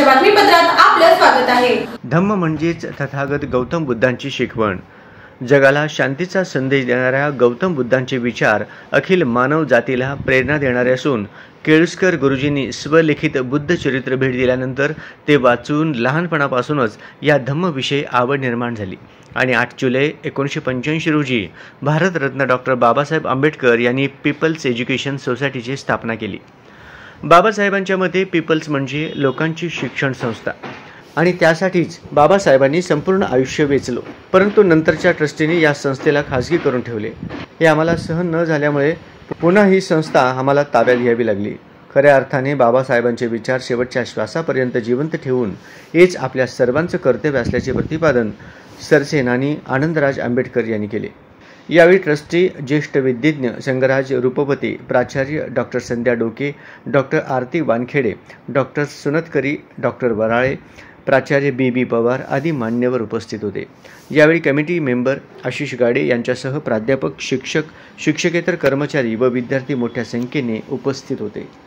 बातमीपत्रात आपलं स्वागत आहे। धम्म म्हणजेच तथागत गौतम बुद्धांची शिकवण। जगाला शांतीचा संदेश देणाऱ्या गौतम बुद्धांचे विचार अखिल मानव जातीला प्रेरणा देणारे असून केळुस्कर गुरुजींनी स्वलिखित बुद्ध चरित्र भेट दिल्यानंतर ते वाचून लहानपणापासूनच या धम्मविषयी आवड निर्माण झाली आणि 8 जुलै 1985 रोजी भारतरत्न डॉक्टर बाबासाहेब आंबेडकर यांनी पीपल्स एज्युकेशन सोसायटीची स्थापना केली। बाबासाहेबांच्या मते पीपल्स म्हणजे लोकांची शिक्षण संस्था आणि त्यासाठीच बाबासाहेबांनी संपूर्ण आयुष्य वेचलो, परंतु नंतरच्या ट्रस्टीने या संस्थेला खासगी करून ठेवले। हे आम्हाला सहन न झाल्यामुळे पुन्हा ही संस्था आम्हाला ताब्यात घ्यावी लागली। खऱ्या अर्थाने बाबासाहेबांचे विचार शेवटच्या श्वासापर्यंत जिवंत ठेवून हेच आपल्या सर्वांचं कर्तव्य असल्याचे प्रतिपादन सरसेनानी आनंदराज आंबेडकर यांनी केले। यावेळी ट्रस्टी ज्येष्ठ विद्यज्ञ संगराज रूपवते, प्राचार्य डॉक्टर संध्या डोके, डॉक्टर आरती वानखेडे, डॉक्टर सुनतकरी, डॉक्टर वराळे, प्राचार्य बी पवार आदी मान्यवर उपस्थित होते। यावेळी कमिटी मेंबर आशिष गाडे यांच्यासह प्राध्यापक, शिक्षक, शिक्षकेतर कर्मचारी व विद्यार्थी मोठ्या संख्येने उपस्थित होते।